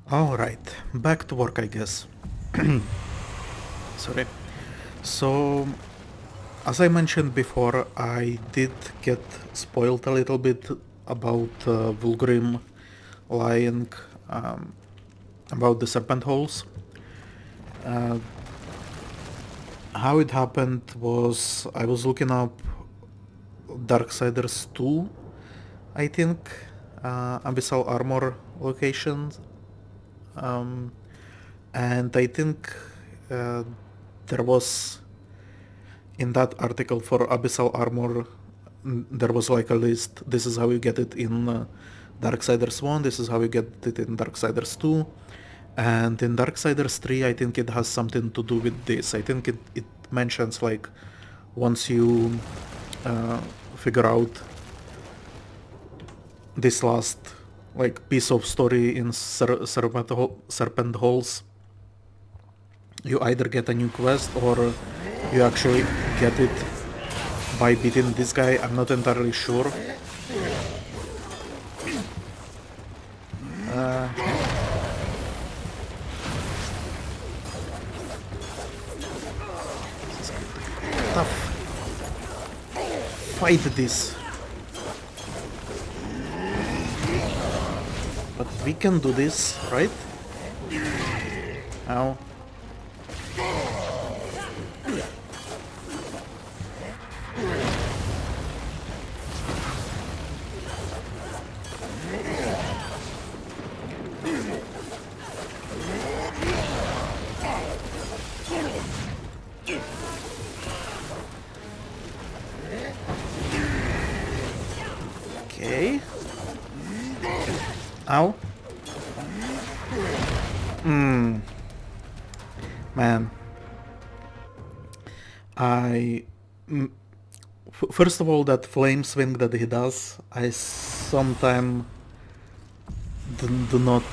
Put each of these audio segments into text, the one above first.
Alright, back to work, I guess. Sorry. So, as I mentioned before, I did get spoiled a little bit about Vulgrim lying about the serpent holes. Uh, how it happened was I was looking up Darksiders 2, I think, Abyssal Armor locations, um, and I think uh, there was in that article for Abyssal Armor, there was like a list. This is how you get it in Darksiders 1, this is how you get it in Darksiders 2, and in Darksiders 3 I think it has something to do with this. I think it mentions like once you figure out this last like piece of story in Serpent Halls, you either get a new quest or you actually get it by beating this guy. I'm not entirely sure. Uh, Tough. Fight this. But we can do this, right? Ow. Okay. Ow. Man. First of all, that flame swing that he does, I sometimes do not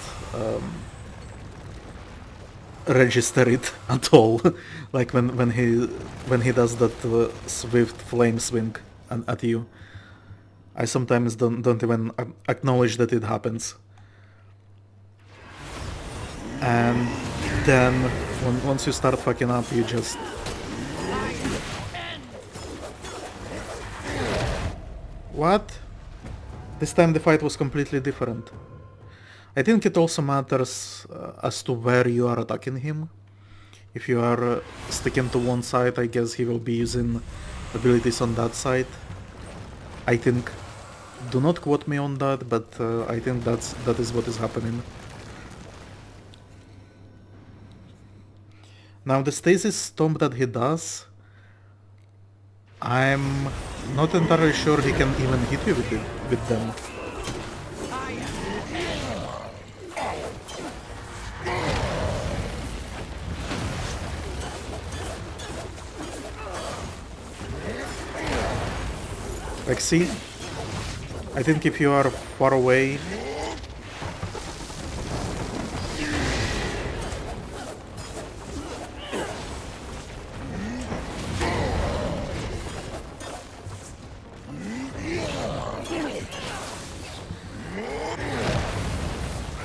register it at all. Like when he does that swift flame swing at you, I sometimes don't even acknowledge that it happens. And then once you start fucking up, you just what? This time the fight was completely different. I think it also matters as to where you are attacking him. If you are sticking to one side, I guess he will be using abilities on that side. I think. Do not quote me on that, but I think that is what is happening. Now the stasis stomp that he does, I'm not entirely sure he can even hit you with them. Like, see? I think if you are far away...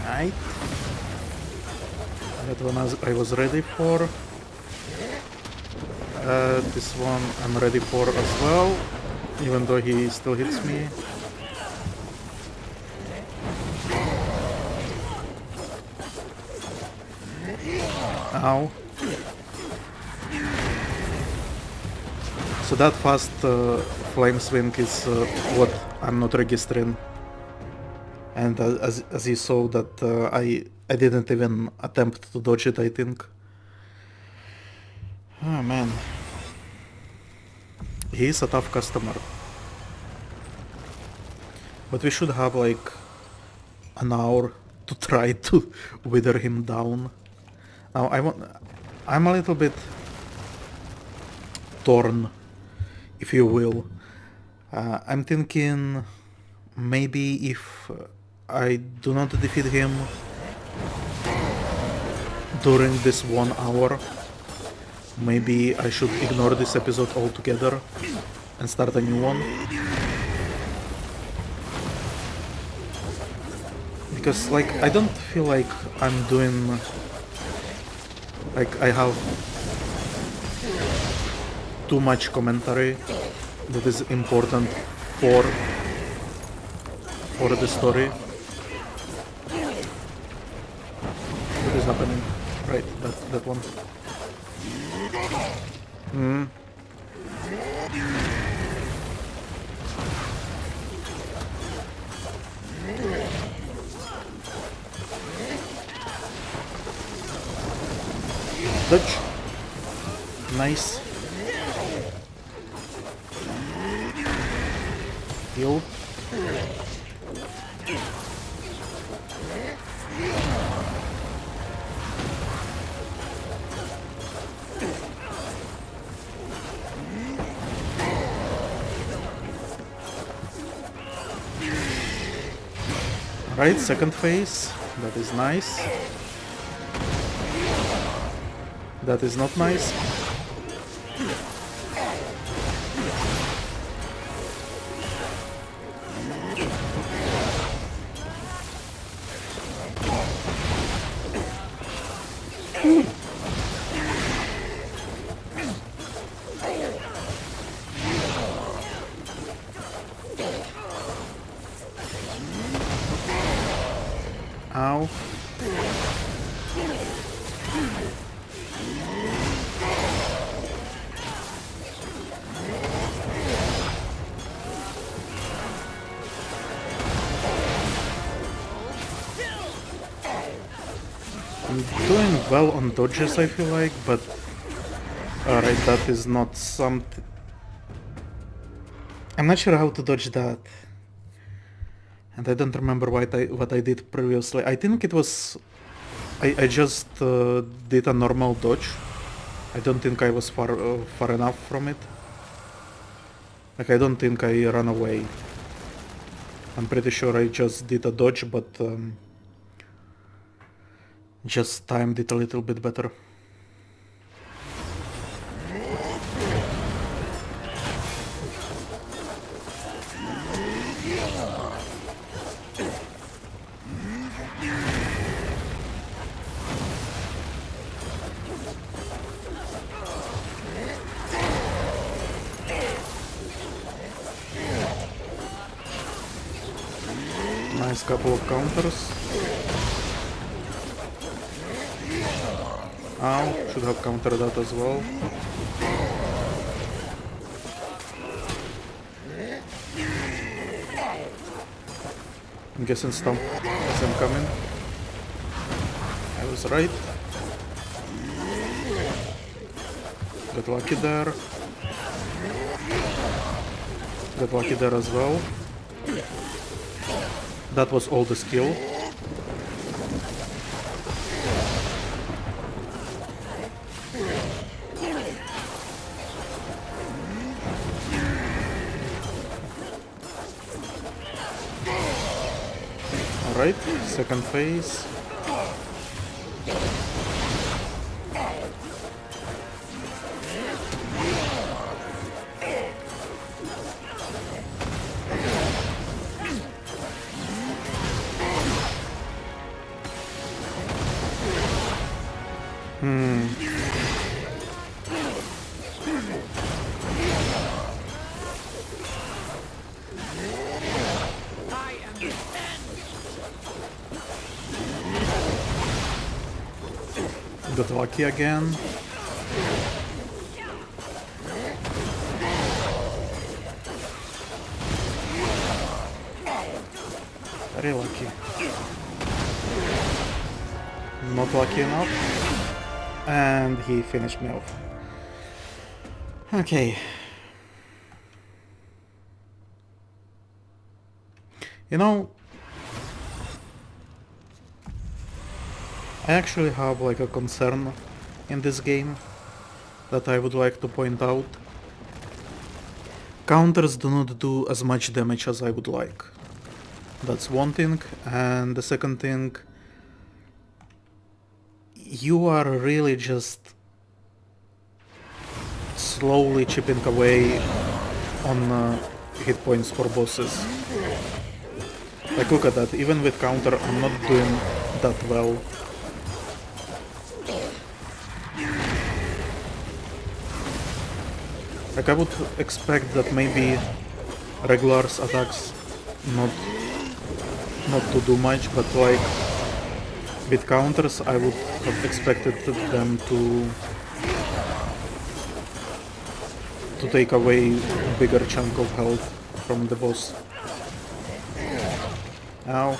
Right. That one I was ready for. This one I'm ready for as well, even though he still hits me. Ow. So that fast flame swing is what I'm not registering. And as you saw that I didn't even attempt to dodge it, I think. Oh man. He is a tough customer. But we should have like an hour to try to wither him down. Now I'm a little bit torn, if you will. I'm thinking maybe if I do not defeat him during this 1 hour, maybe I should ignore this episode altogether and start a new one. Because, like, I don't feel like I'm doing... Like, I have too much commentary that is important for the story. What is happening? Right, that one. Dodge. Nice. Heal. Right, second phase. That is nice. That is not nice. Ow. I'm doing well on dodges, I feel like, but... Alright, that is not something... I'm not sure how to dodge that. And I don't remember what I did previously. I think it was... I just did a normal dodge. I don't think I was far enough from it. Like, I don't think I ran away. I'm pretty sure I just did a dodge, but just timed it a little bit better. Nice couple of counters. Ow, should have countered that as well. I'm guessing Stomp isn't coming. I was right. Got lucky there. Got lucky there as well. That was all the skill. Alright, second phase. Got lucky again. Very lucky. Not lucky enough. And he finished me off. Okay. You know, I actually have like a concern in this game that I would like to point out. Counters do not do as much damage as I would like. That's one thing, and the second thing, you are really just slowly chipping away on hit points for bosses. Like, look at that, even with counter, I'm not doing that well. Like, I would expect that maybe regulars attacks not to do much, but like with counters I would have expected them to take away a bigger chunk of health from the boss. Ow.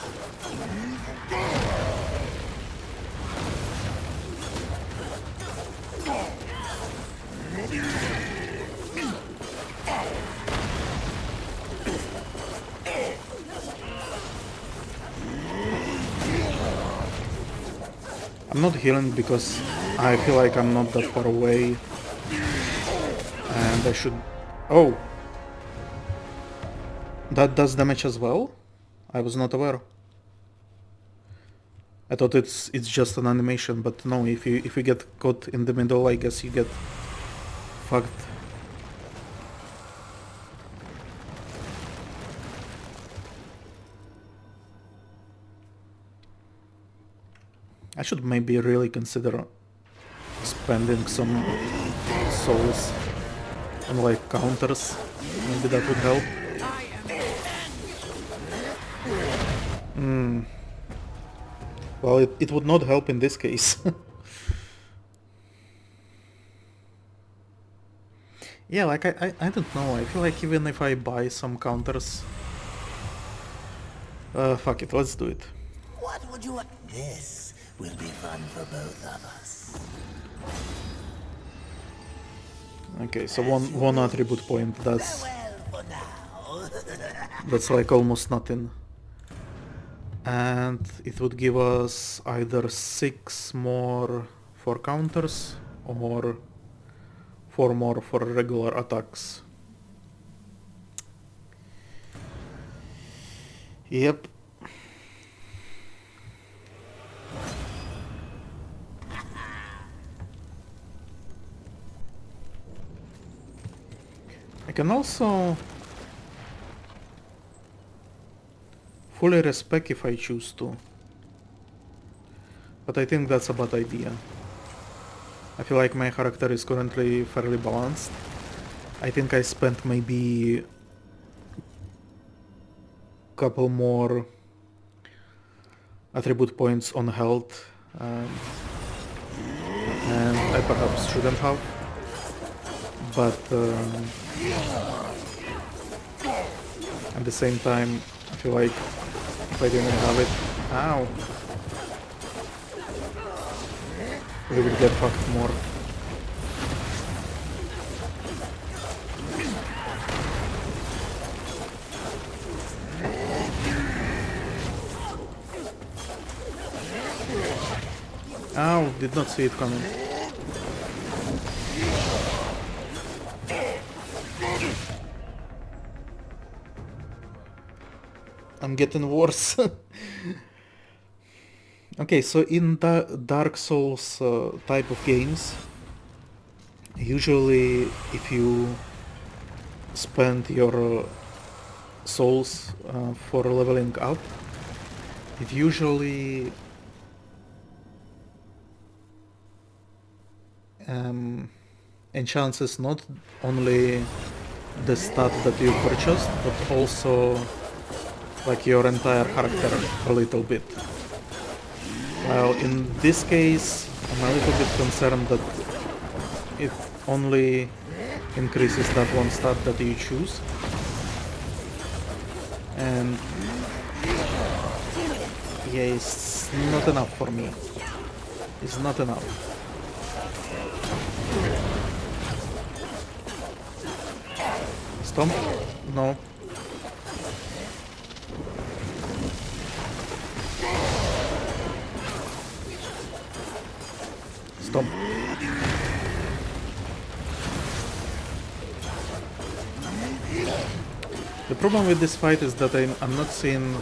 I'm not healing because I feel like I'm not that far away and I should... Oh! That does damage as well? I was not aware. I thought it's just an animation, but no, if you get caught in the middle, I guess you get fucked. I should maybe really consider spending some souls on like counters. Maybe that would help. Well, it would not help in this case. Yeah, like I don't know, I feel like even if I buy some counters... fuck it, let's do it. What would you like? This will be fun for both of us. Okay, so one attribute point, that's like almost nothing. And it would give us either 6 more for counters or 4 more for regular attacks. Yep. I can also fully respec if I choose to, but I think that's a bad idea. I feel like my character is currently fairly balanced. I think I spent maybe couple more attribute points on health, and I perhaps shouldn't have, but at the same time I feel like if I didn't have it, ow, we would get fucked more. Ow, did not see it coming. I'm getting worse. Okay, so in the Dark Souls type of games, usually if you spend your souls for leveling up, it usually enhances not only the stat that you purchased, but also like your entire character a little bit. Well, in this case, I'm a little bit concerned that it only increases that one stat that you choose. And yeah, it's not enough for me. It's not enough. Stomp? No. Stomp. The problem with this fight is that I'm not seeing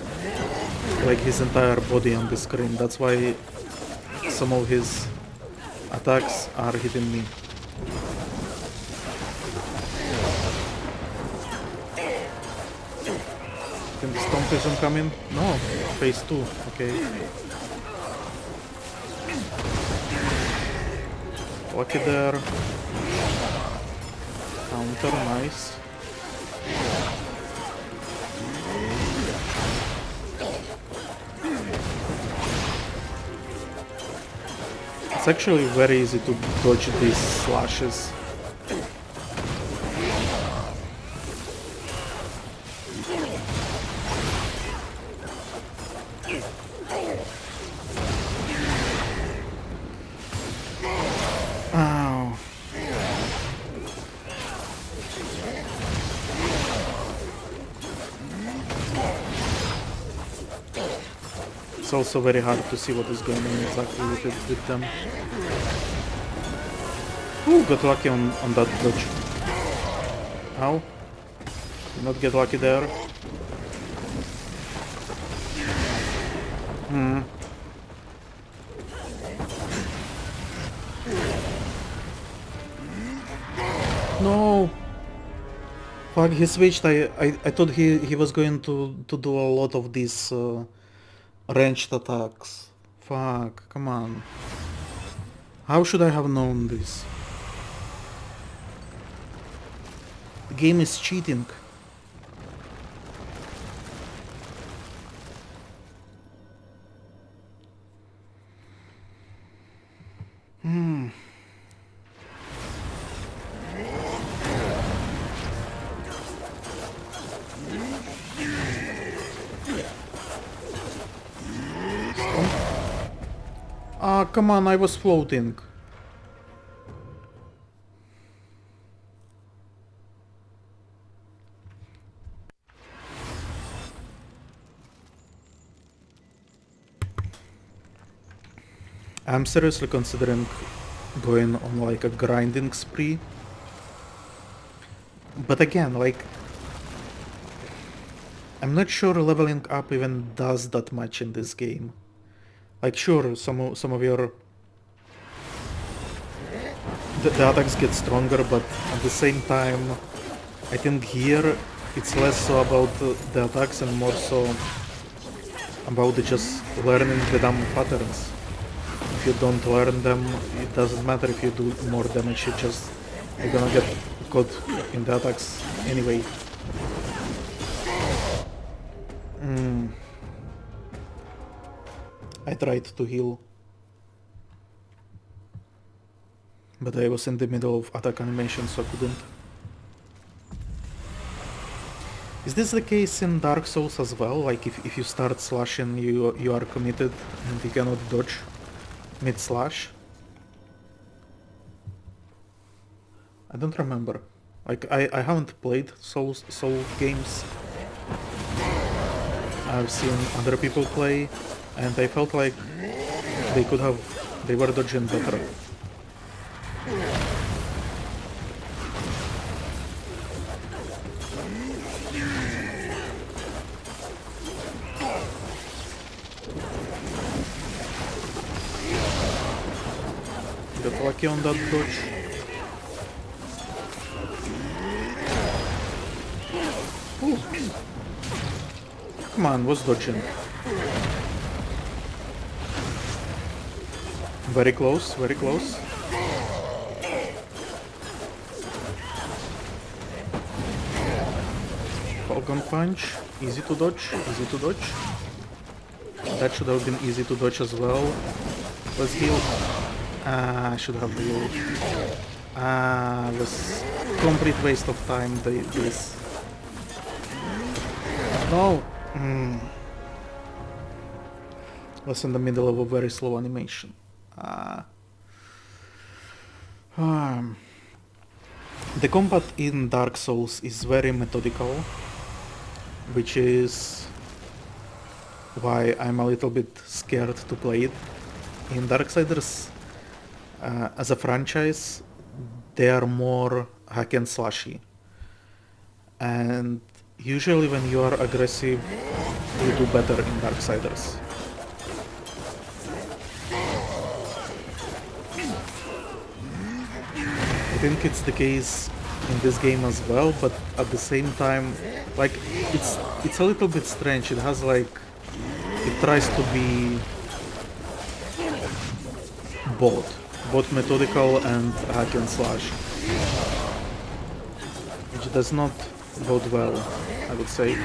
like his entire body on the screen. That's why some of his attacks are hitting me. You think the stomp isn't coming. No, phase 2. Okay. Lucky there. Counter, nice. It's actually very easy to dodge these slashes. Ow. It's also very hard to see what is going on exactly with them. Ooh, got lucky on that dodge. Ow. Did not get lucky there. No! Fuck, he switched. I thought he was going to do a lot of these ranged attacks. Fuck, come on. How should I have known this? The game is cheating. Ah, come on, I was floating. I'm seriously considering going on like a grinding spree. But again, like, I'm not sure leveling up even does that much in this game. Like, sure, some of your the attacks get stronger, but at the same time, I think here it's less so about the attacks and more so about just learning the damn patterns. If you don't learn them, it doesn't matter if you do more damage, you're gonna get caught in the attacks anyway. I tried to heal, but I was in the middle of attack animation, so I couldn't. Is this the case in Dark Souls as well? Like if you start slashing, you are committed and you cannot dodge mid-slash? I don't remember. Like I haven't played Soul games. I've seen other people play, and I felt like they were dodging better. Got lucky on that dodge. Ooh. Come on, was dodging. Very close, very close. Falcon punch, easy to dodge, easy to dodge. That should have been easy to dodge as well. Let's heal. Ah, I should have healed. Ah, it was complete waste of time, this. No! Was in the middle of a very slow animation. The combat in Dark Souls is very methodical, which is why I'm a little bit scared to play it. In Darksiders, as a franchise, they are more hack and slashy. And usually when you are aggressive, you do better in Darksiders. I think it's the case in this game as well, but at the same time, like it's a little bit strange. It has like it tries to be both methodical and hack and slash, which does not bode well, I would say.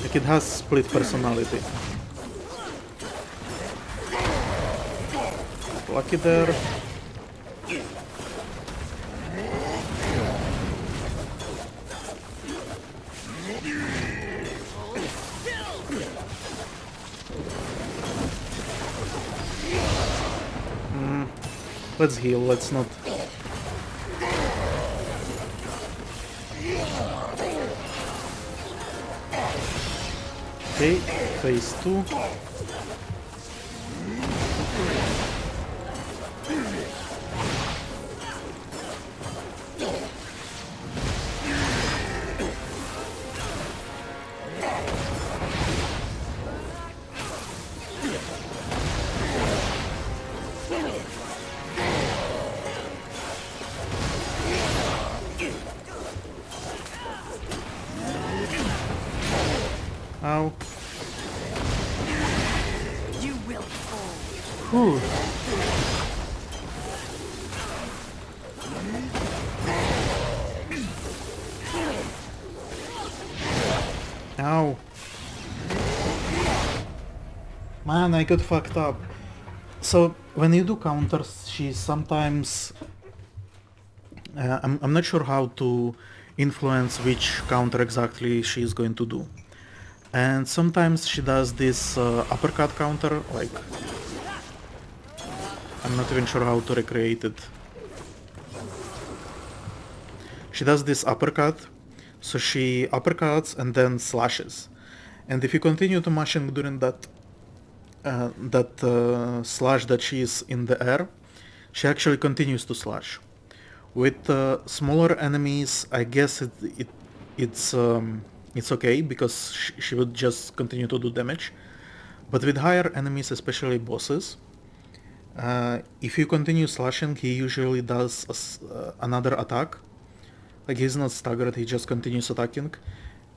Like it has split personality. Lucky there. Let's heal, let's not... Okay, phase 2. Ow. You will fall. Whew. Ow. Man, I got fucked up. So, when you do counters, she sometimes... I'm not sure how to influence which counter exactly she is going to do. And sometimes she does this uppercut counter, like... I'm not even sure how to recreate it. She does this uppercut, so she uppercuts and then slashes. And if you continue to mashing during that slash that she is in the air, she actually continues to slash. With smaller enemies, I guess it's okay because she would just continue to do damage. But with higher enemies, especially bosses, if you continue slashing, he usually does another attack. Like he's not staggered, he just continues attacking,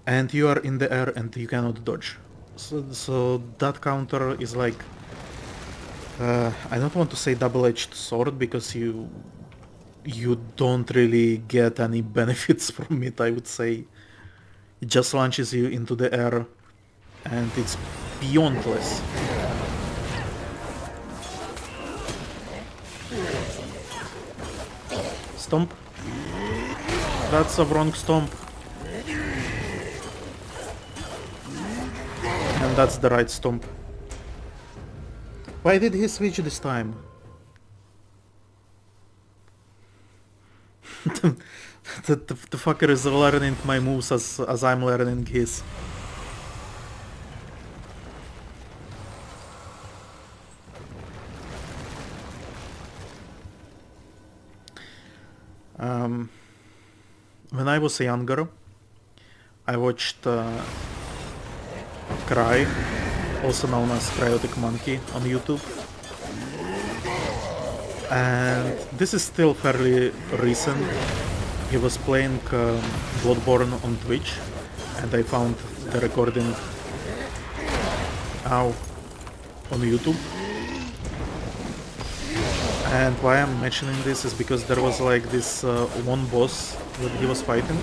and you are in the air and you cannot dodge. So that counter is like, I don't want to say double-edged sword because you don't really get any benefits from it, I would say. It just launches you into the air and it's beyondless. Stomp. That's a wrong stomp. And that's the right stomp. Why did he switch this time? the fucker is learning my moves as I'm learning his. When I was younger, I watched Cry, also known as Cryotic Monkey, on YouTube. And this is still fairly recent. He was playing Bloodborne on Twitch, and I found the recording on YouTube. And why I'm mentioning this is because there was like this one boss that he was fighting,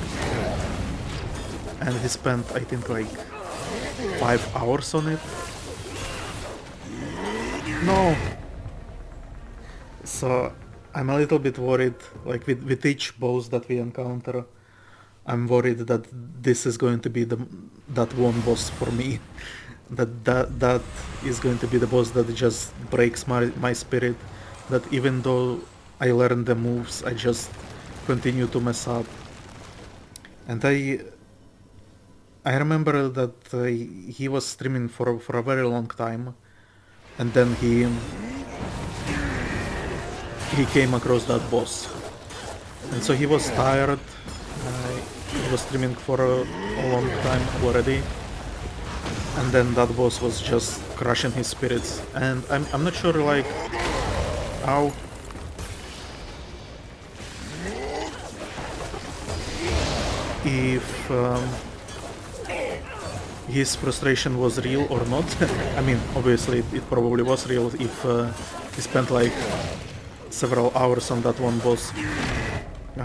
and he spent, I think, like 5 hours on it. No! So I'm a little bit worried, like with each boss that we encounter, I'm worried that this is going to be that one boss for me. that is going to be the boss that just breaks my spirit. That even though I learn the moves, I just continue to mess up. And I remember that he was streaming for a very long time, and then he came across that boss, and so he was tired. He was streaming for a long time already, and then that boss was just crushing his spirits. And I'm not sure, like, how if his frustration was real or not. I mean, obviously it probably was real if he spent like several hours on that one boss.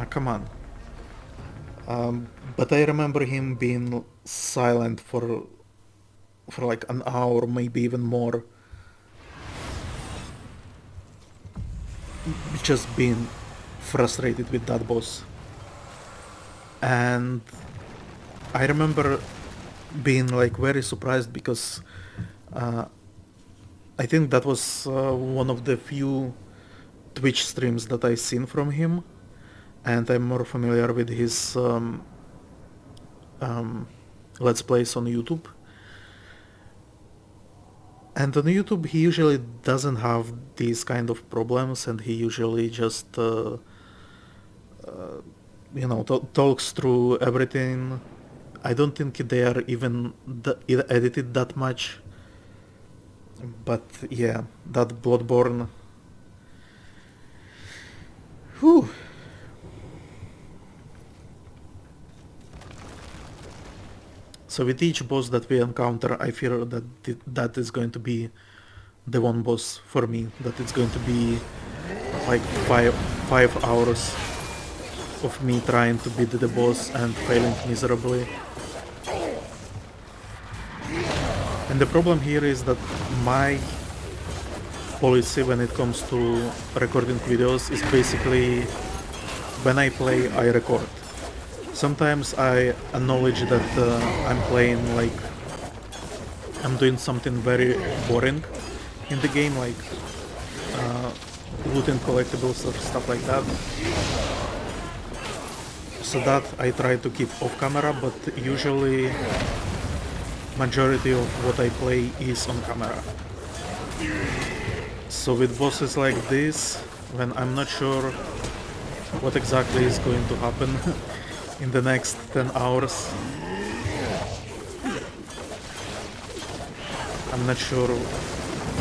Come on. But I remember him being silent for like an hour, maybe even more. Just being frustrated with that boss. And I remember being like very surprised because I think that was one of the few Twitch streams that I seen from him, and I'm more familiar with his Let's Plays on YouTube. And on YouTube he usually doesn't have these kind of problems, and he usually just talks through everything. I don't think they are even edited that much. But yeah, that Bloodborne. Whew. So with each boss that we encounter, I fear that that is going to be the one boss for me. That it's going to be like five hours of me trying to beat the boss and failing miserably. And the problem here is that my policy when it comes to recording videos is basically when I play, I record. Sometimes I acknowledge that I'm playing like I'm doing something very boring in the game, like looting collectibles or stuff like that. So that I try to keep off camera, but usually majority of what I play is on camera. So with bosses like this, when I'm not sure what exactly is going to happen in the next 10 hours, I'm not sure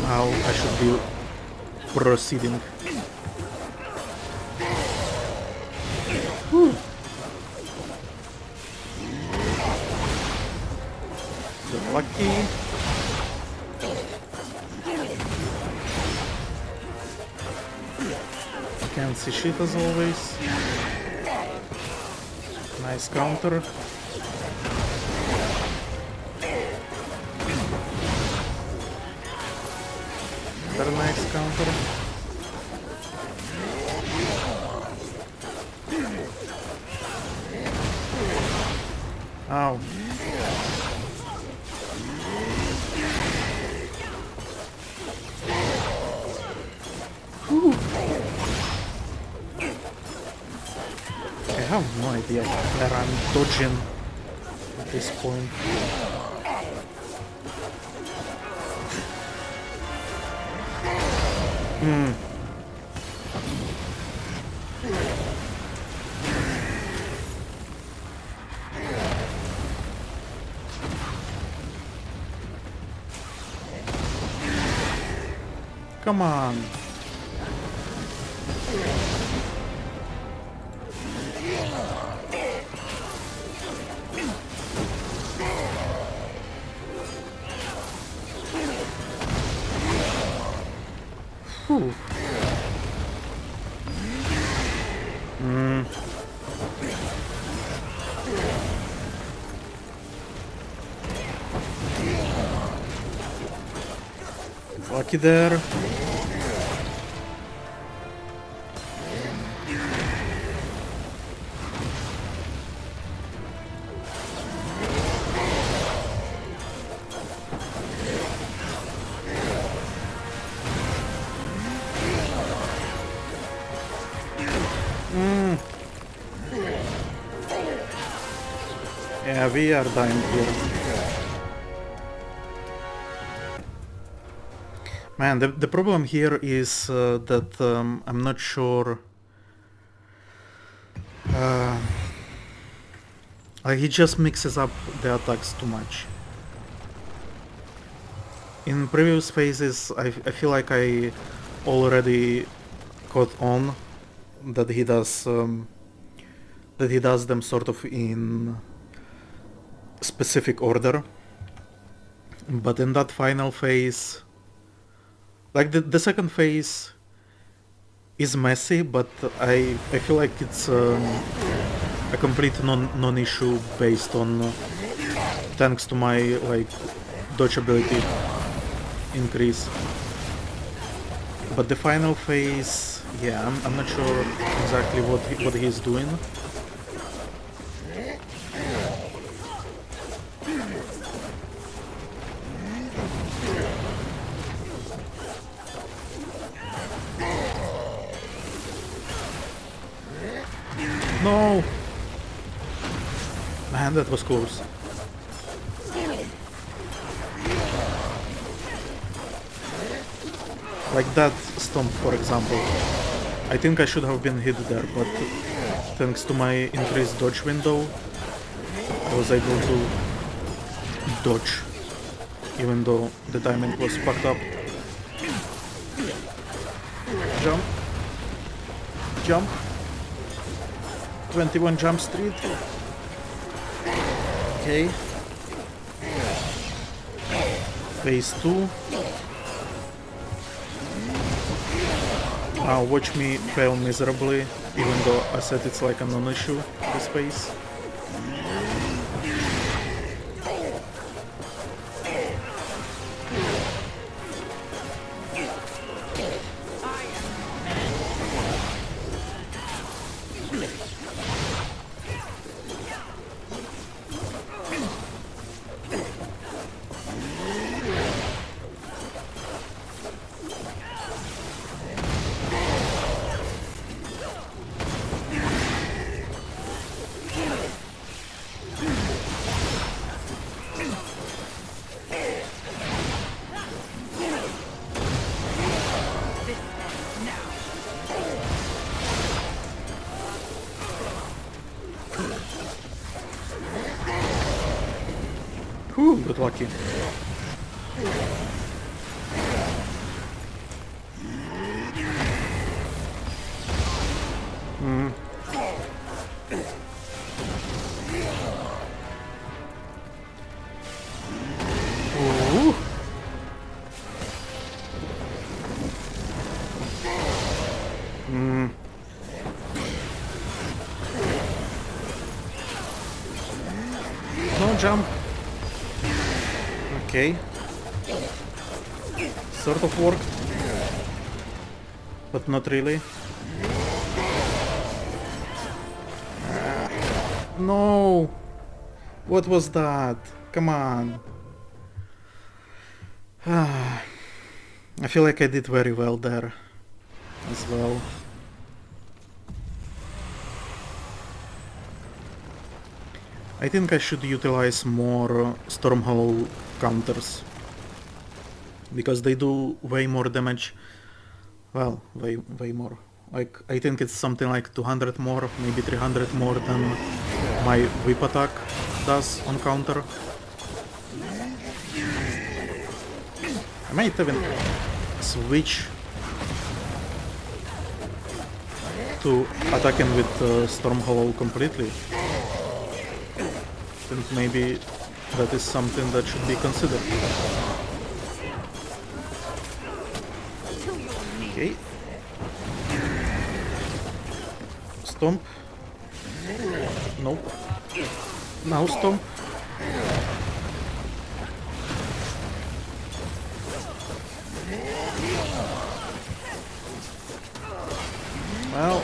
how I should be proceeding. Whew. Get lucky. Can't see shit as always. Nice counter. Very nice counter. Ow. Whew. I have no idea where I'm dodging at this point. Come on. Whew. Lucky there. Yeah, we are dying here. Man, the problem here is that I'm not sure. Like he just mixes up the attacks too much. In previous phases, I feel like I already caught on that he does that he does them sort of in specific order. But in that final phase, like the second phase is messy, but I feel like it's a complete non-issue based on thanks to my like dodge ability increase. But the final phase, yeah, I'm not sure exactly what he's doing. No! Man, that was close. Like that stomp, for example. I think I should have been hit there, but thanks to my increased dodge window, I was able to dodge, even though the timing was fucked up. Jump. Jump. 21 Jump Street. Okay. Phase 2. Now watch me fail miserably, even though I said it's like a non-issue, this phase. Whew, got lucky. Ooh. No jump. Okay. Sort of worked. But not really. No! What was that? Come on. I feel like I did very well there as well. I think I should utilize more Storm Hollow counters, because they do way more damage. Well, way more. Like, I think it's something like 200 more, maybe 300 more than my whip attack does on counter. I might even switch to attacking with Storm Hollow completely. I think maybe that is something that should be considered. Okay. Stomp. Nope. Now stomp. Well.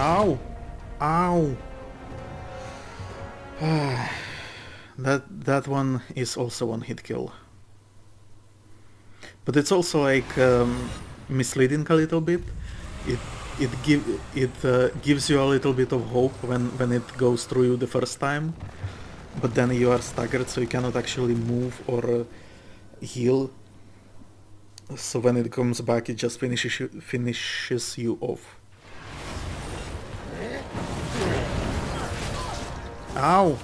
Ow! Ow! That one is also one hit kill. But it's also like misleading a little bit. It gives you a little bit of hope when it goes through you the first time, but then you are staggered, so you cannot actually move or heal So when it comes back, it just finishes you off. Ow!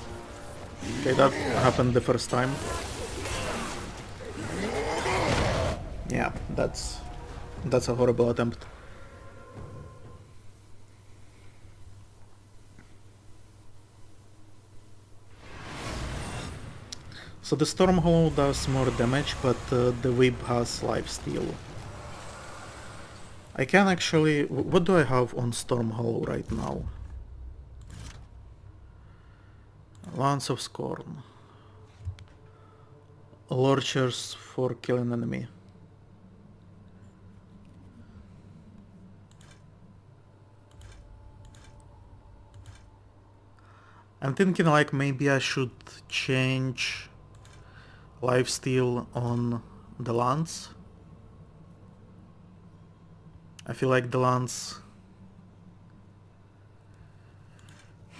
Okay, that happened the first time. Yeah, that's a horrible attempt. So the Storm Hollow does more damage, but the whip has lifesteal. I can actually... What do I have on Storm Hollow right now? Lance of Scorn. Lurchers for killing enemy. I'm thinking like maybe I should change lifesteal on the lance. I feel like the lance...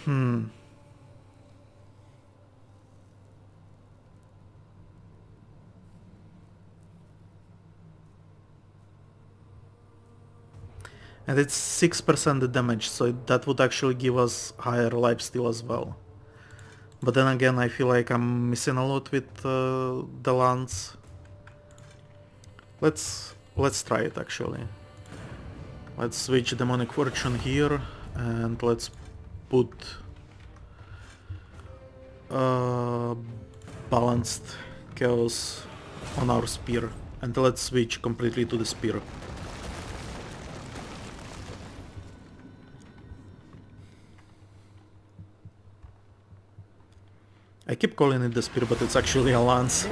And it's 6% the damage, so that would actually give us higher lifesteal as well. But then again, I feel like I'm missing a lot with the lance. Let's try it actually. Let's switch Demonic Fortune here, and let's put Balanced Chaos on our spear, and let's switch completely to the spear. I keep calling it the spear, but it's actually a lance.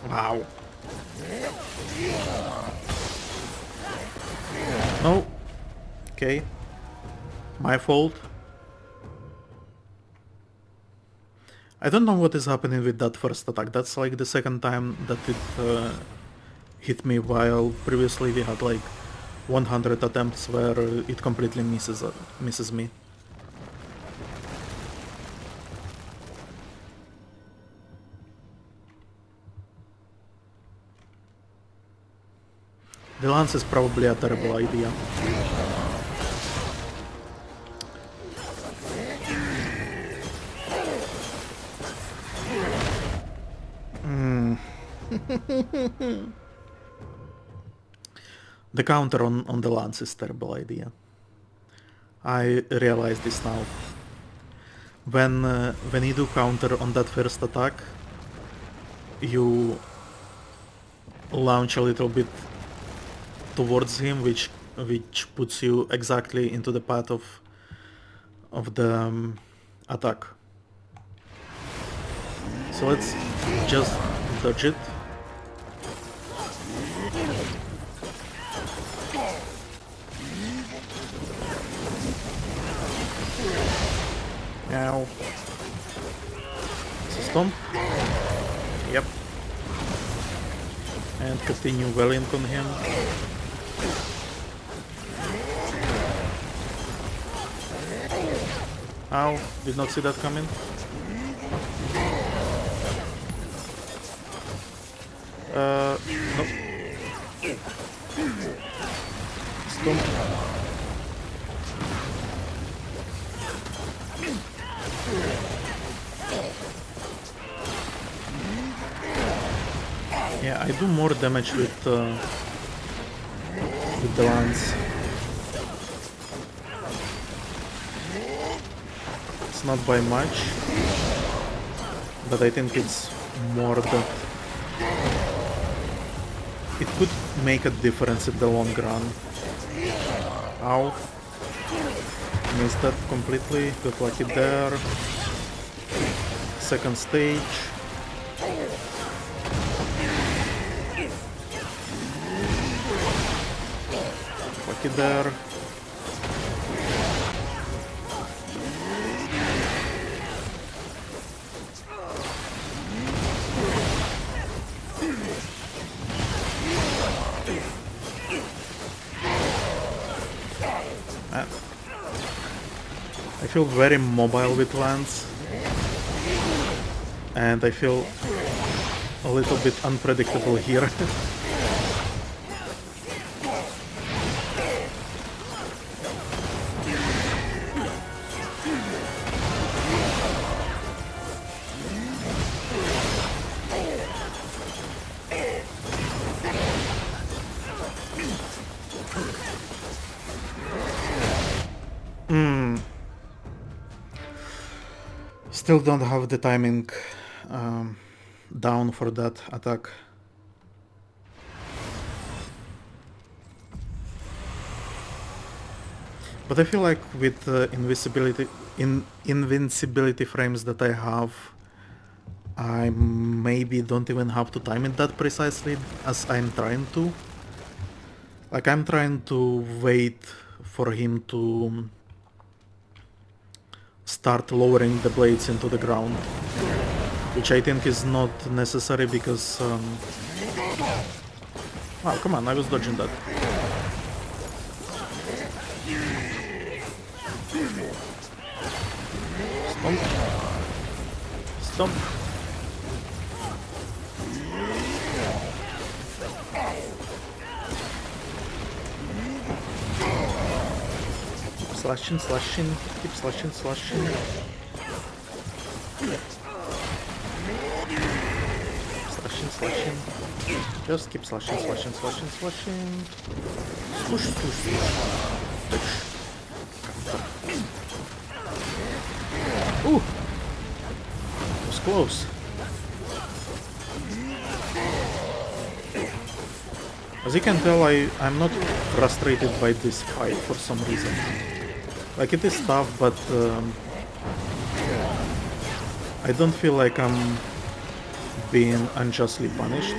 Wow. No. Okay. My fault. I don't know what is happening with that first attack. That's like the second time that it hit me, while previously we had like 100 attempts where it completely misses me. The lance is probably a terrible idea. The counter on the lance is a terrible idea. I realize this now. When you do counter on that first attack, you launch a little bit towards him, which puts you exactly into the path of the attack. So let's just dodge it. Now, stomp. Yep. And continue Valiant on him. Ow, did not see that coming. Nope. Stomp. Yeah, I do more damage with the lance. It's not by much, but I think it's more that it could make a difference in the long run. Ow. Missed that completely, got lucky there. Second stage. Lucky there. I feel very mobile with lance, and I feel a little bit unpredictable here. Still don't have the timing down for that attack. But I feel like with the invincibility frames that I have, I maybe don't even have to time it that precisely as I'm trying to. Like I'm trying to wait for him to start lowering the blades into the ground, which I think is not necessary because wow, come on, I was dodging that. Stomp. Stomp. Slashing, slashing, keep slashing, slashing. Slashing, slashing. Just keep slashing, slashing, slashing, slashing. Swoosh, swoosh, swoosh. Ooh! It was close. As you can tell, I'm not frustrated by this fight for some reason. Like, it is tough, but I don't feel like I'm being unjustly punished.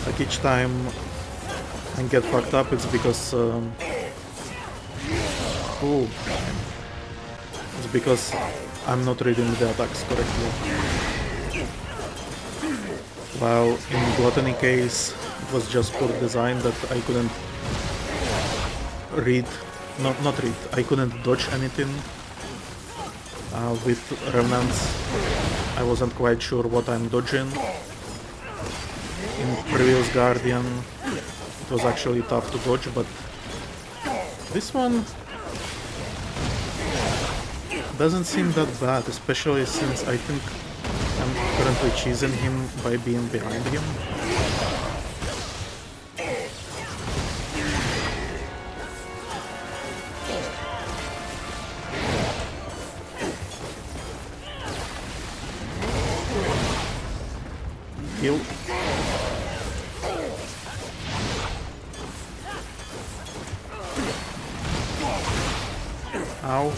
Like, each time I get fucked up, it's because ooh, it's because I'm not reading the attacks correctly. While in Gluttony case, it was just poor design that I couldn't read, not read, I couldn't dodge anything. With Remnants, I wasn't quite sure what I'm dodging. In previous Guardian, it was actually tough to dodge, but this one doesn't seem that bad, especially since I think I'm currently cheesing him by being behind him. Heal. Ow.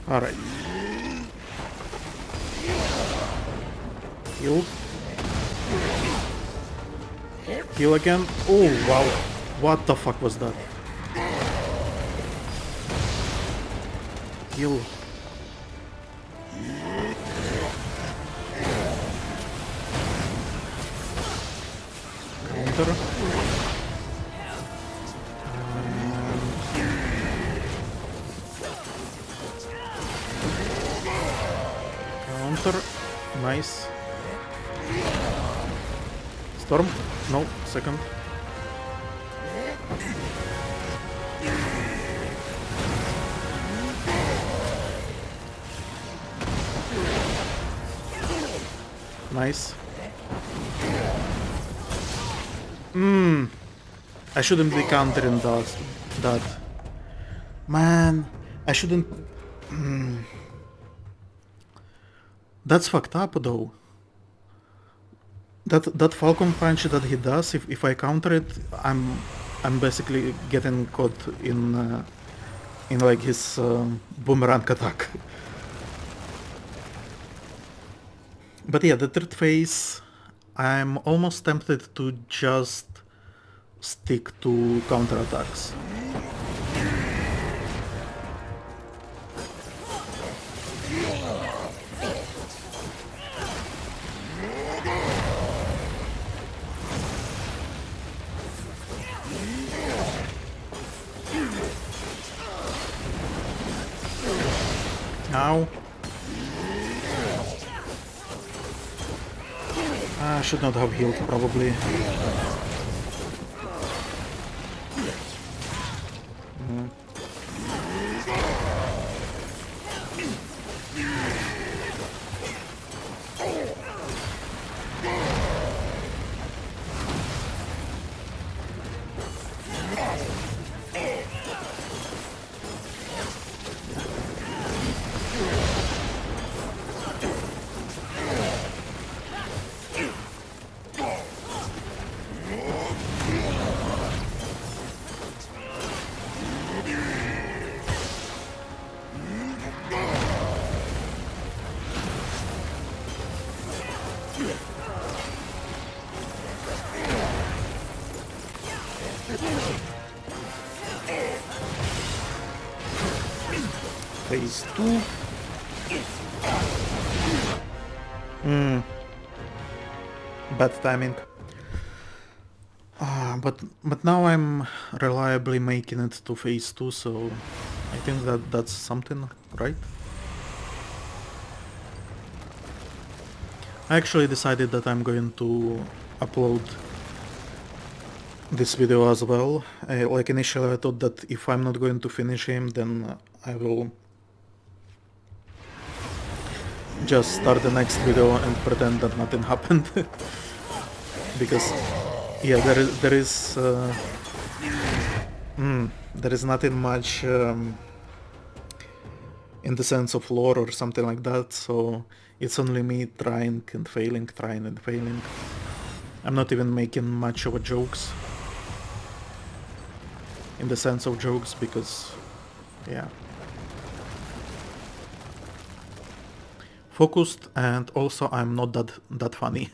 Alright. Heal. Heal again. Oh, wow. What the fuck was that? Heal. Counter. Counter. Nice. Storm? No, second. Nice. I shouldn't be countering that. Man, I shouldn't... That's fucked up though. That Falcon punch that he does, if I counter it, I'm basically getting caught in like his boomerang attack. But yeah, the third phase, I'm almost tempted to just stick to counterattacks. Ow. I should not have healed, probably. Phase 2. Bad timing. But now I'm reliably making it to phase 2, so I think that's something, right? I actually decided that I'm going to upload this video as well. Like initially I thought that if I'm not going to finish him, then I will just start the next video and pretend that nothing happened. Because yeah, there is nothing much in the sense of lore or something like that, so it's only me trying and failing. I'm not even making much of a jokes in the sense of jokes, because yeah, focused, and also I'm not that funny.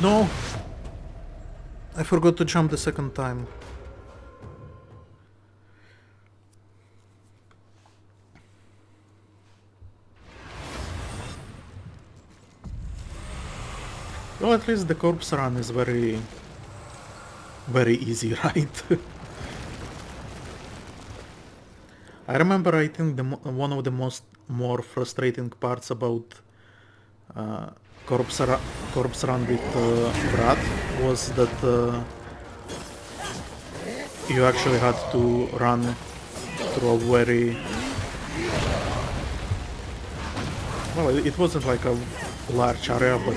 No! I forgot to jump the second time. Well, at least the corpse run is very easy, right? I remember, I think one of the more frustrating parts about corpse run with Brad was that you actually had to run through a very... Well, it wasn't like a large area, but...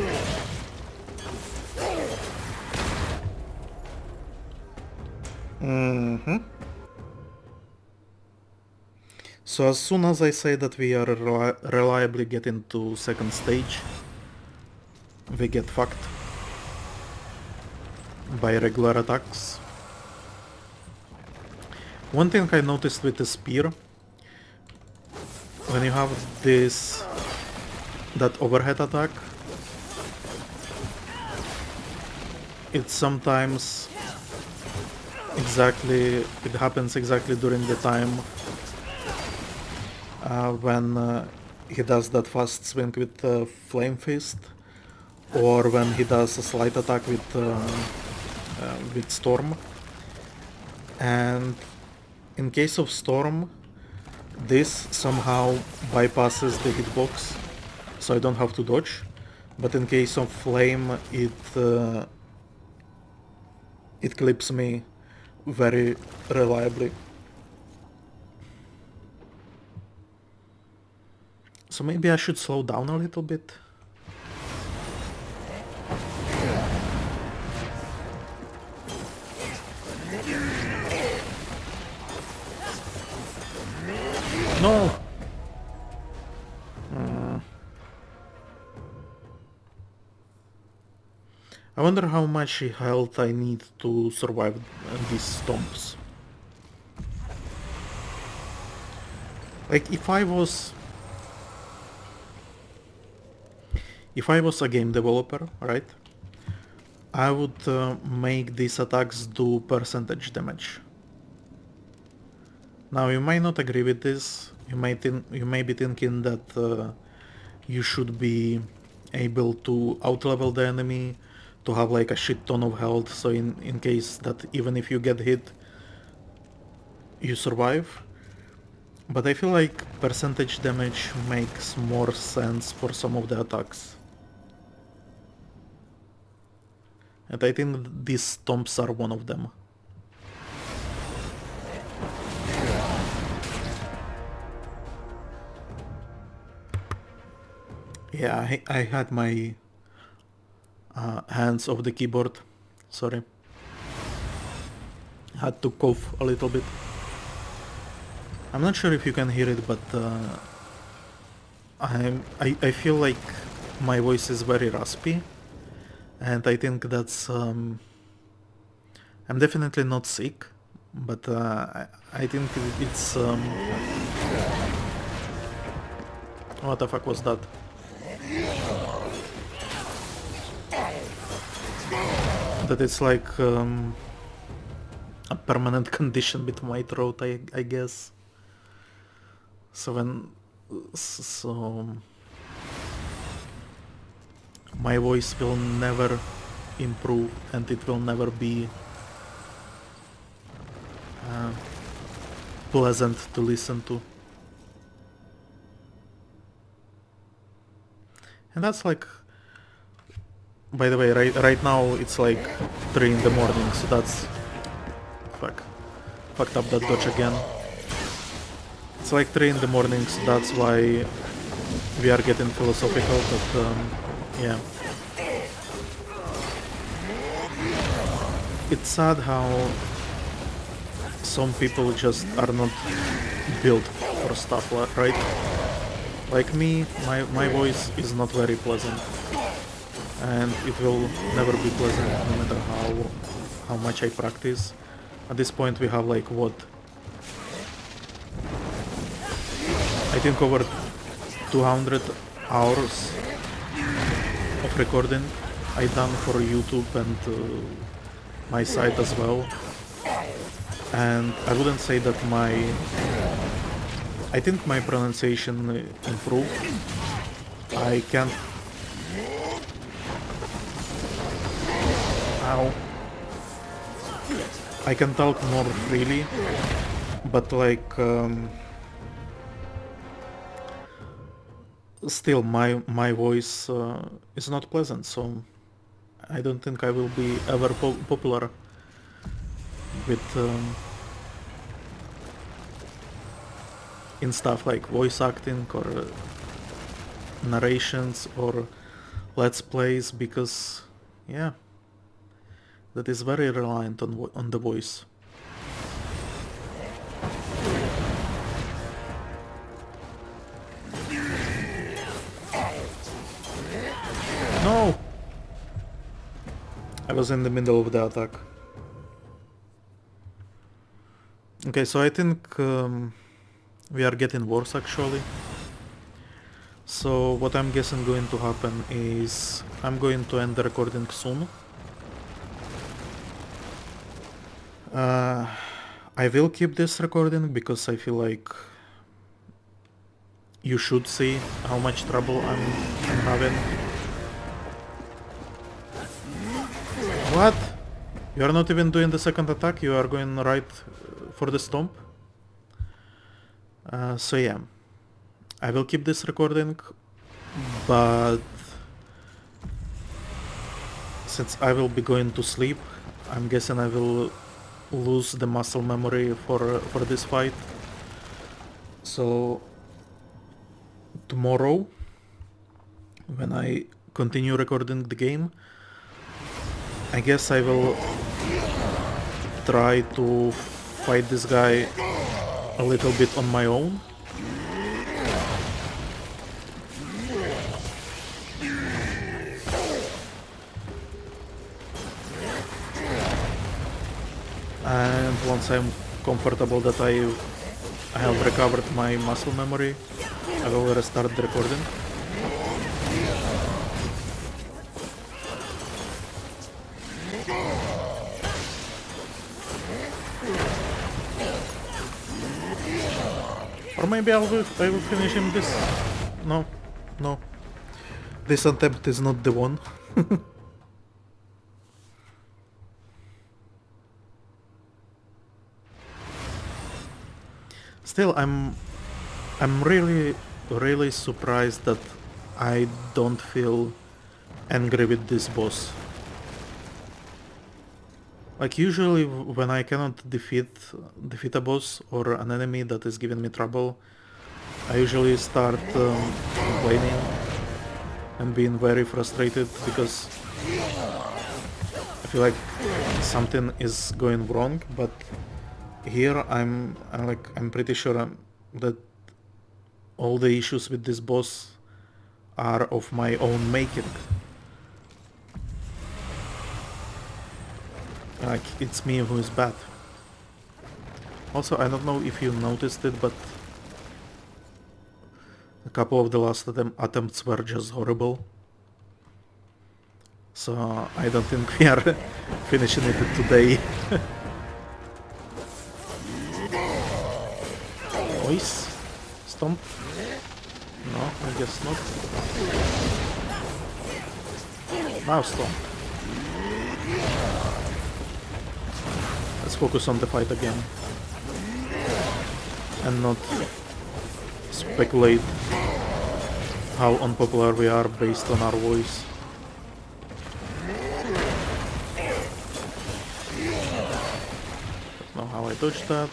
So as soon as I say that we are reliably getting to second stage, we get fucked by regular attacks. One thing I noticed with the spear, when you have that overhead attack, it happens exactly during the time when he does that fast swing with Flame Fist, or when he does a slight attack with Storm. And in case of Storm, this somehow bypasses the hitbox, so I don't have to dodge. But in case of Flame, it clips me very reliably. So maybe I should slow down a little bit. No! I wonder how much health I need to survive these stomps. Like, if I was a game developer, right, I would make these attacks do percentage damage. Now you might not agree with this. You may be thinking that you should be able to outlevel the enemy, to have like a shit ton of health, so in case that even if you get hit, you survive. But I feel like percentage damage makes more sense for some of the attacks. And I think these stomps are one of them. Yeah, I had my hands off the keyboard. Sorry. Had to cough a little bit. I'm not sure if you can hear it, but I feel like my voice is very raspy, and I think that's I'm definitely not sick, but I think it's what the fuck was that? That it's like a permanent condition with my throat, I guess. So my voice will never improve, and it will never be pleasant to listen to. And that's like, by the way, right now it's like 3 in the morning, so that's fucked up that dodge again. It's like 3 in the morning, so that's why we are getting philosophical, but yeah. It's sad how some people just are not built for stuff, right? Like me, my voice is not very pleasant, and it will never be pleasant no matter how much I practice. At this point we have like what? I think over 200 hours of recording I done for YouTube and my site as well. And I wouldn't say that I think my pronunciation improved. I can't... Ow. I can talk more freely, but like... still, my voice is not pleasant, so I don't think I will be ever popular with in stuff like voice acting or narrations or let's plays, because yeah, that is very reliant on the voice. No! I was in the middle of the attack. Okay, so I think we are getting worse actually. So what I'm guessing going to happen is I'm going to end the recording soon. I will keep this recording because I feel like you should see how much trouble I'm having. What? You are not even doing the second attack, you are going right for the stomp? So yeah, I will keep this recording, but since I will be going to sleep, I'm guessing I will lose the muscle memory for this fight. So tomorrow, when I continue recording the game, I guess I will try to fight this guy a little bit on my own. And once I'm comfortable that I have recovered my muscle memory, I will restart the recording. maybe I will finish him this... No, no. This attempt is not the one. Still, I'm really surprised that I don't feel angry with this boss. Like usually when I cannot defeat a boss or an enemy that is giving me trouble, I usually start complaining and being very frustrated because I feel like something is going wrong. But here I'm pretty sure that all the issues with this boss are of my own making. Like, it's me who is bad. Also, I don't know if you noticed it, but a couple of the last attempts were just horrible. So I don't think we are finishing it today. Voice? Stomp? No, I guess not. Now stomp. Let's focus on the fight again. And not speculate how unpopular we are based on our voice. Don't know how I dodged that.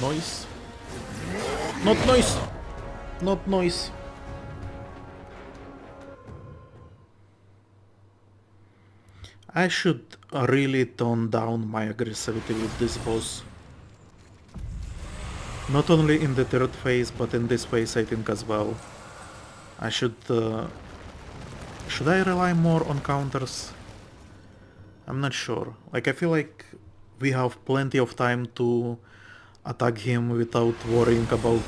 Noise. Not noise! Not noise! I should really tone down my aggressivity with this boss. Not only in the third phase, but in this phase I think as well. I should I rely more on counters? I'm not sure. Like, I feel like we have plenty of time to attack him without worrying about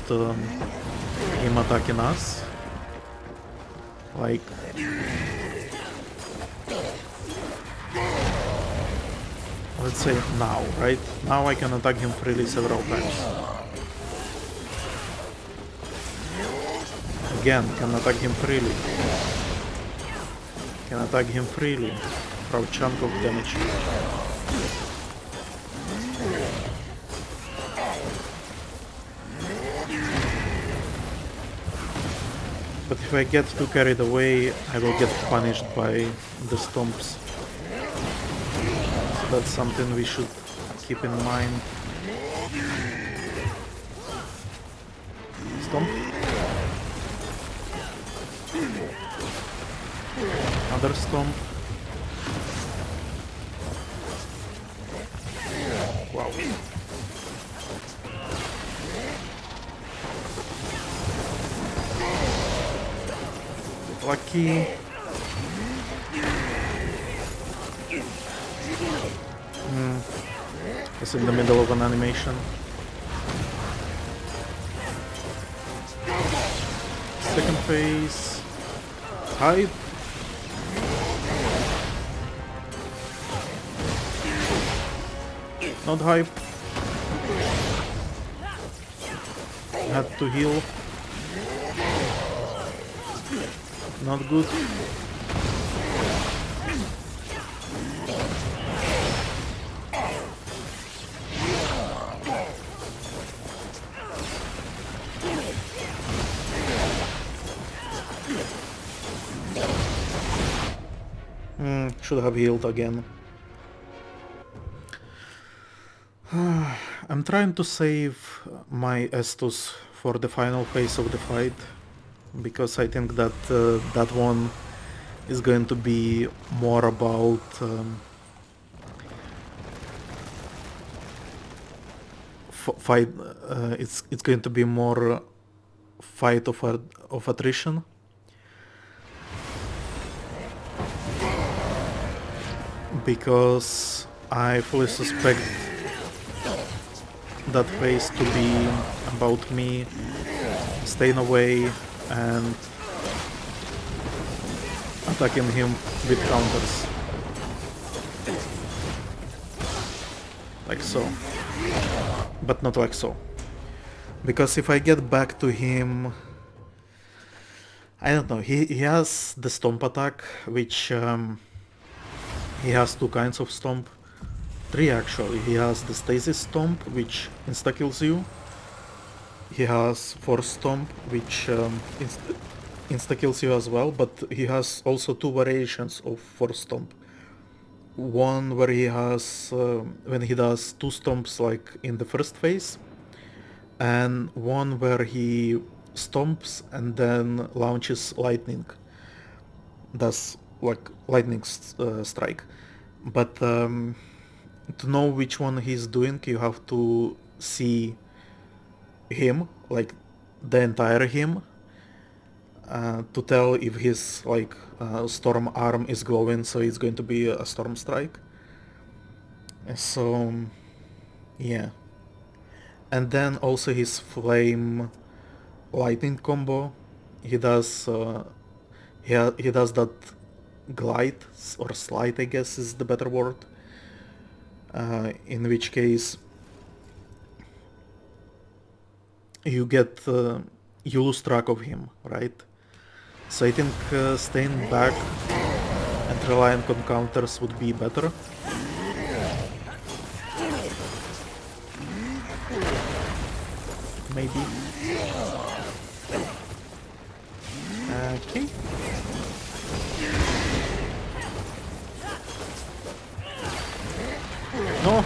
him attacking us. Like... let's say now, right? Now I can attack him freely several times. Again, can attack him freely. Can attack him freely for a chunk of damage. But if I get too carried away, I will get punished by the stomps. So that's something we should keep in mind. Stomp. Another stomp. Wow. Lucky. It's in the middle of an animation. Second phase. Hype. Not hype. Had to heal. Not good. Should have healed again. I'm trying to save my Estus for the final phase of the fight, because I think that that one is going to be more about fight. It's going to be more fight of attrition. Because I fully suspect that phase to be about me staying away and attacking him with counters. Like so. But not like so. Because if I get back to him... I don't know, he has the stomp attack, which... he has two kinds of stomp. Three actually. He has the stasis stomp, which insta-kills you. He has force stomp, which insta-kills you as well, but he has also two variations of force stomp. One where he has, when he does two stomps like in the first phase, and one where he stomps and then launches lightning. Does like lightning strike. But to know which one he's doing, you have to see him, like the entire him, to tell if his like storm arm is glowing, so it's going to be a storm strike. So yeah. And then also his flame lightning combo. He does he does that glide or slide, I guess is the better word. In which case you get you lose track of him, right? So I think staying back and relying on counters would be better. Maybe. Okay. No.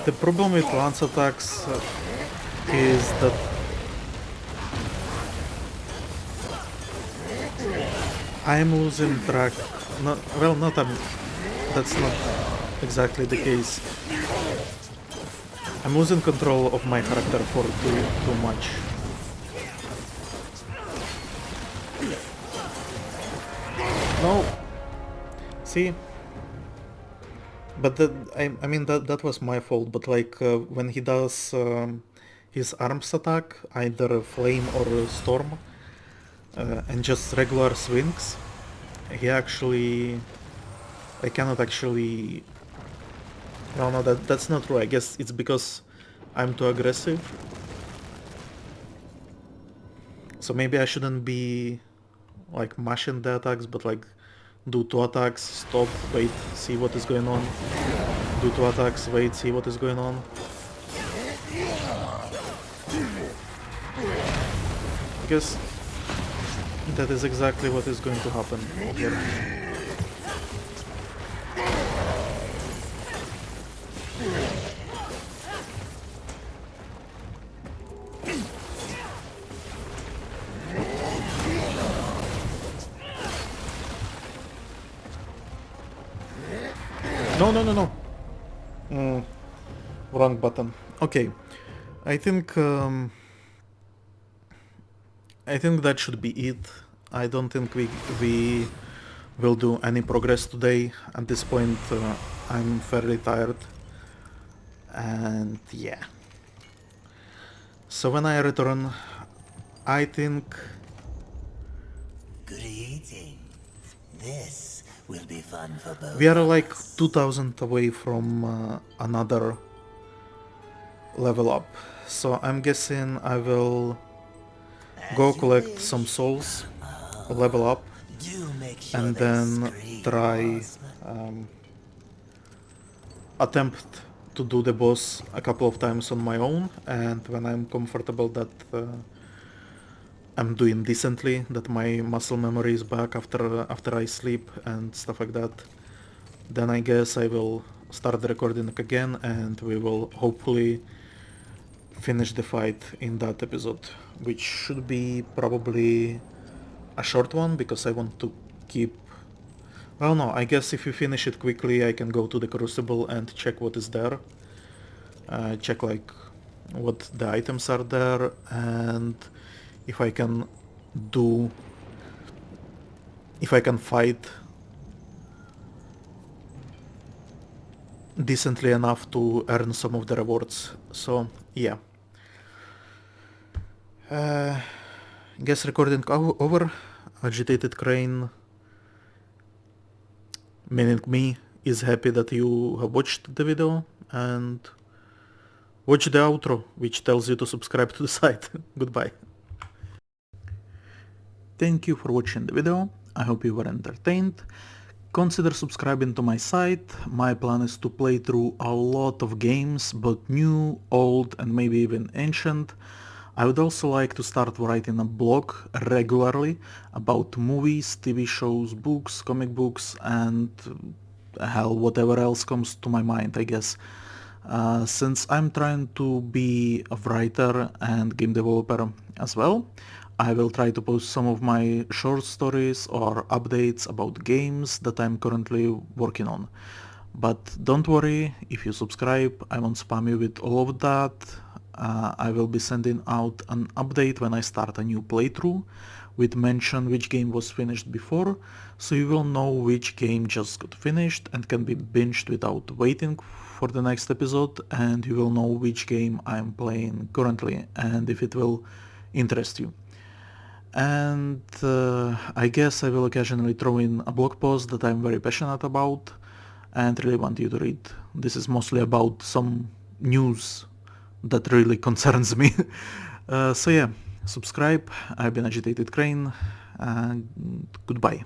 The problem with lance attacks is that I'm losing track. Not, well, not that's not exactly the case. I'm losing control of my character for too much. No. See? But I mean that was my fault. But like when he does his arms attack, either flame or storm, and just regular swings, he actually... I cannot actually... No, that's not true. I guess it's because I'm too aggressive. So maybe I shouldn't be like mashing the attacks, but like do two attacks, stop, wait, see what is going on. Do two attacks, wait, see what is going on. Because that is exactly what is going to happen here. No. Wrong button. Okay. I think that should be it. I don't think we will do any progress today. At this point, I'm fairly tired. And yeah. So when I return, I think... Good eating. This will be fun for both. We are like 2000 away from another level up. So I'm guessing I will go collect some souls, level up, and then try attempt to do the boss a couple of times on my own, and when I'm comfortable that I'm doing decently, that my muscle memory is back after I sleep and stuff like that, then I guess I will start the recording again, and we will hopefully finish the fight in that episode, which should be probably a short one because I want to keep... Well, no, I guess if you finish it quickly I can go to the Crucible and check what is there. Check like what the items are there, and if I can do... if I can fight decently enough to earn some of the rewards. So yeah. Guess recording over. Agitated Crane, meaning me, is happy that you have watched the video, and watch the outro, which tells you to subscribe to the site. Goodbye. Thank you for watching the video. I hope you were entertained. Consider subscribing to my site. My plan is to play through a lot of games, both new, old and maybe even ancient. I would also like to start writing a blog regularly about movies, TV shows, books, comic books, and hell, whatever else comes to my mind, I guess. Since I'm trying to be a writer and game developer as well, I will try to post some of my short stories or updates about games that I'm currently working on. But don't worry, if you subscribe, I won't spam you with all of that. I will be sending out an update when I start a new playthrough with mention which game was finished before, so you will know which game just got finished and can be binged without waiting for the next episode, and you will know which game I'm playing currently and if it will interest you. And I guess I will occasionally throw in a blog post that I'm very passionate about and really want you to read. This is mostly about some news that really concerns me. So yeah, subscribe. I've been Agitated Crane. Goodbye.